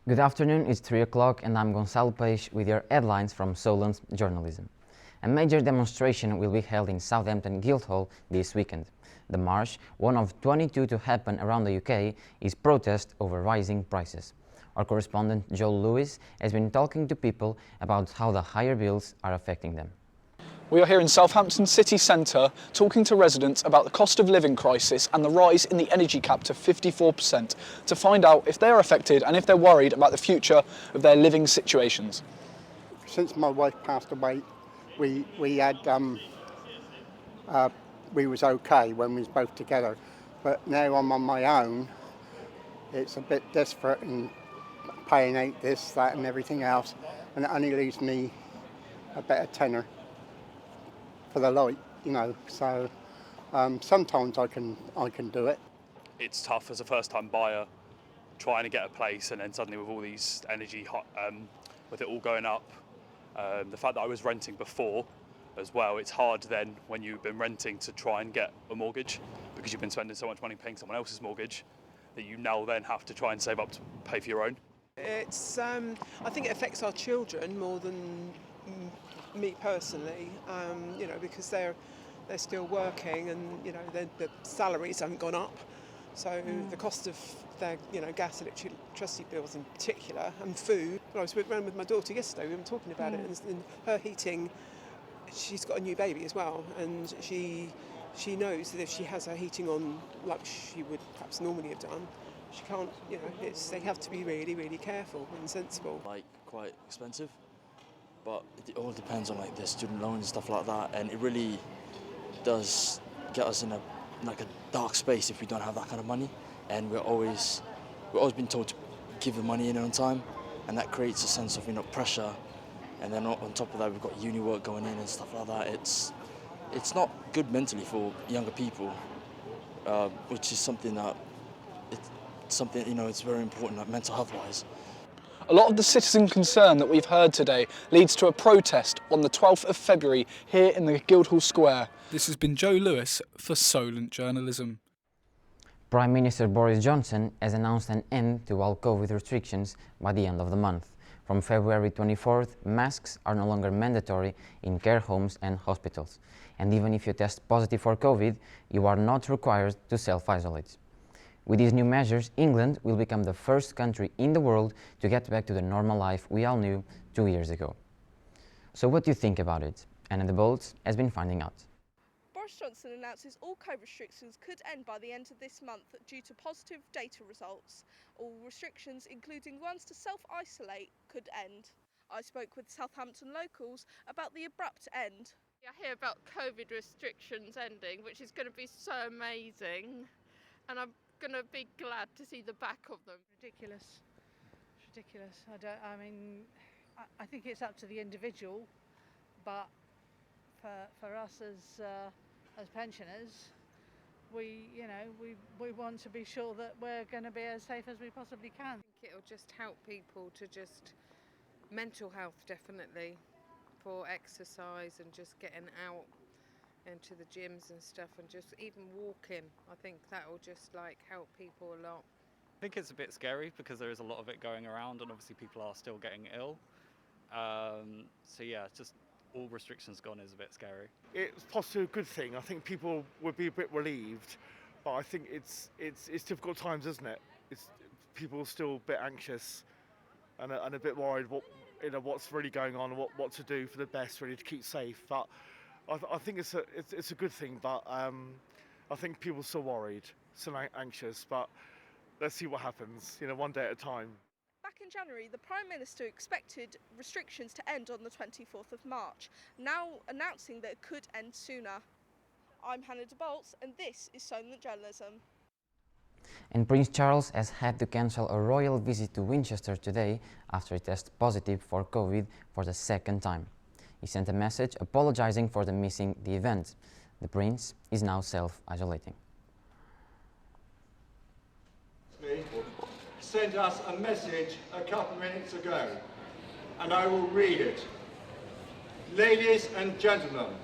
Good afternoon, it's 3 o'clock and I'm Gonçalo Peixe with your headlines from Solent Journalism. A major demonstration will be held in Southampton Guildhall this weekend. The march, one of 22 to happen around the UK, is protest over rising prices. Our correspondent Joel Lewis has been talking to people about how the higher bills are affecting them. We are here in Southampton city centre talking to residents about the cost of living crisis and the rise in the energy cap to 54% to find out if they are affected and if they're worried about the future of their living situations. Since my wife passed away, we was okay when we was both together, but now I'm on my own. It's a bit desperate and paying out this, that and everything else, and it only leaves me a better tenner for the light, you know, so sometimes I can do it. It's tough as a first-time buyer trying to get a place, and then suddenly with all these energy, with it all going up, the fact that I was renting before as well, it's hard then when you've been renting to try and get a mortgage because you've been spending so much money paying someone else's mortgage that you now then have to try and save up to pay for your own. It's, I think it affects our children more than me personally, you know, because they're still working and, you know, the salaries haven't gone up. So the cost of their, you know, gas, electricity bills in particular, and food. I was around with my daughter yesterday, we were talking about it, and her heating, she's got a new baby as well, and she knows that if she has her heating on like she would perhaps normally have done, she can't, you know, they have to be really, really careful and sensible. Like, quite expensive, but it all depends on like the student loans and stuff like that, and it really does get us in a dark space if we don't have that kind of money, and we're always been told to give the money in on time, and that creates a sense of, you know, pressure. And then on top of that, we've got uni work going in and stuff like that. It's not good mentally for younger people, which is something you know, it's very important, like mental health wise. A lot of the citizen concern that we've heard today leads to a protest on the 12th of February here in the Guildhall Square. This has been Joe Lewis for Solent Journalism. Prime Minister Boris Johnson has announced an end to all COVID restrictions by the end of the month. From February 24th, masks are no longer mandatory in care homes and hospitals. And even if you test positive for COVID, you are not required to self-isolate. With these new measures, England will become the first country in the world to get back to the normal life we all knew 2 years ago. So what do you think about it? Anna de Bolt has been finding out. Boris Johnson announces all COVID restrictions could end by the end of this month due to positive data results. All restrictions, including ones to self-isolate, could end. I spoke with Southampton locals about the abrupt end. I hear about COVID restrictions ending, which is going to be so amazing, and I'm going to be glad to see the back of them. Ridiculous. It's ridiculous. I think it's up to the individual, but for us as pensioners, we want to be sure that we're going to be as safe as we possibly can. I think it'll just help people to just mental health, definitely, for exercise and just getting out into the gyms and stuff, and just even walking. I think that will just like help people a lot. I think it's a bit scary because there is a lot of it going around, and obviously people are still getting ill. So yeah, just all restrictions gone is a bit scary. It's possibly a good thing. I think people would be a bit relieved, but I think it's difficult times, isn't it? People are still a bit anxious and a bit worried what's really going on, what to do for the best, really, to keep safe. But I think it's a good thing, but I think people are still worried, still anxious, but let's see what happens, you know, one day at a time. Back in January, the Prime Minister expected restrictions to end on the 24th of March, now announcing that it could end sooner. I'm Hannah de Bolts, and this is Solent Journalism. And Prince Charles has had to cancel a royal visit to Winchester today after he tested positive for COVID for the second time. He sent a message apologising for missing the event. The Prince is now self-isolating. Sent us a message a couple of minutes ago, and I will read it. Ladies and gentlemen,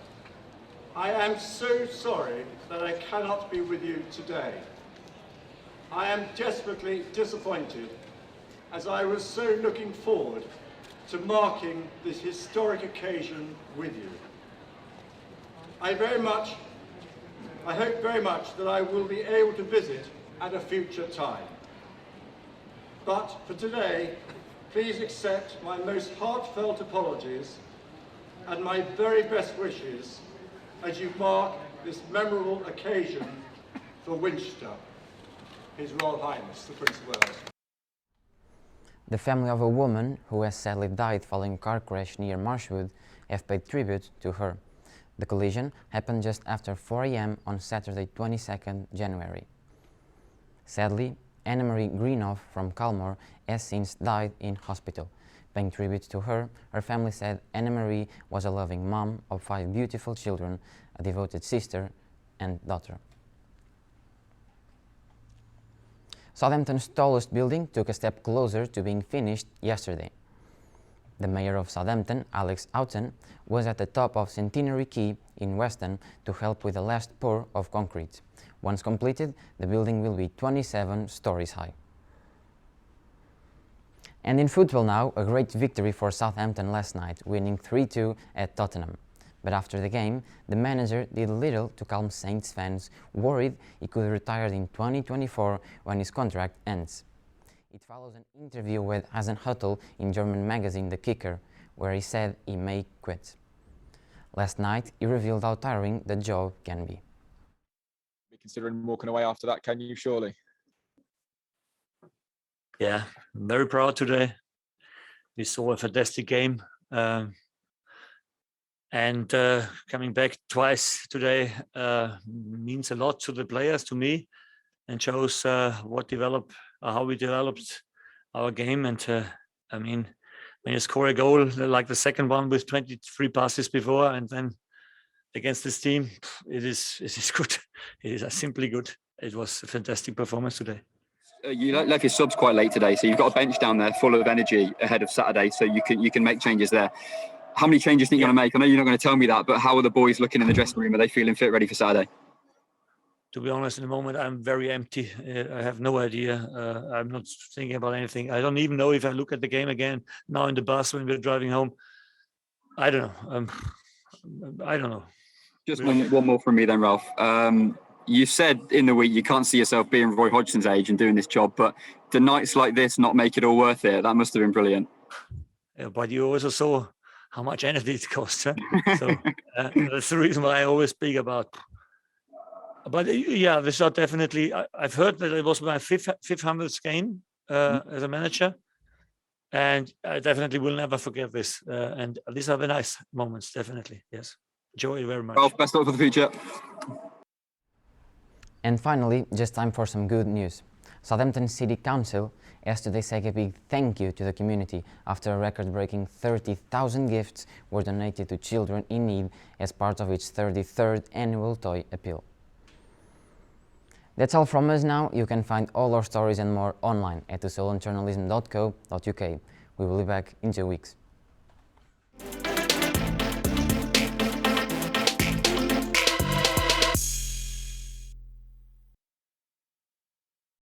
I am so sorry that I cannot be with you today. I am desperately disappointed as I was so looking forward to marking this historic occasion with you. I hope very much that I will be able to visit at a future time. But for today, please accept my most heartfelt apologies and my very best wishes as you mark this memorable occasion for Winchester, His Royal Highness, the Prince of Wales. The family of a woman who has sadly died following a car crash near Marshwood have paid tribute to her. The collision happened just after 4 a.m. on Saturday, 22nd January. Sadly, Anna-Marie Greenough from Calmore has since died in hospital. Paying tribute to her, her family said Anna-Marie was a loving mom of 5 beautiful children, a devoted sister and daughter. Southampton's tallest building took a step closer to being finished yesterday. The mayor of Southampton, Alex Houghton, was at the top of Centenary Quay in Weston to help with the last pour of concrete. Once completed, the building will be 27 stories high. And in football now, a great victory for Southampton last night, winning 3-2 at Tottenham. But after the game, the manager did little to calm Saints fans worried he could retire in 2024 when his contract ends. It follows an interview with Hasenhüttl in German magazine The Kicker, where he said he may quit. Last night, he revealed how tiring the job can be. Considering walking away after that, can you surely? Yeah, I'm very proud today. We saw a fantastic game. And coming back twice today means a lot to the players, to me, and shows how we developed our game. And I mean, when you score a goal like the second one with 23 passes before, and then against this team, it is good. It is simply good. It was a fantastic performance today. You left your subs quite late today, so you've got a bench down there full of energy ahead of Saturday, so you can make changes there. How many changes do you think you're going to make? I know you're not going to tell me that, but how are the boys looking in the dressing room? Are they feeling fit, ready for Saturday? To be honest, in the moment, I'm very empty. I have no idea. I'm not thinking about anything. I don't even know if I look at the game again now in the bus when we're driving home. I don't know. I don't know. Just one more from me then, Ralph. You said in the week you can't see yourself being Roy Hodgson's age and doing this job, but do nights like this not make it all worth it? That must have been brilliant. Yeah, but you also saw how much energy it costs. Huh? So that's the reason why I always speak about. But yeah, this are definitely. I've heard that it was my 500th game as a manager, and I definitely will never forget this. And these are the nice moments, definitely. Yes, enjoy it very much. Well, best of luck for the future. And finally, just time for some good news. Southampton City Council has today said a big thank you to the community after a record-breaking 30,000 gifts were donated to children in need as part of its 33rd annual toy appeal. That's all from us now. You can find all our stories and more online at solentjournalism.co.uk. We will be back in 2 weeks.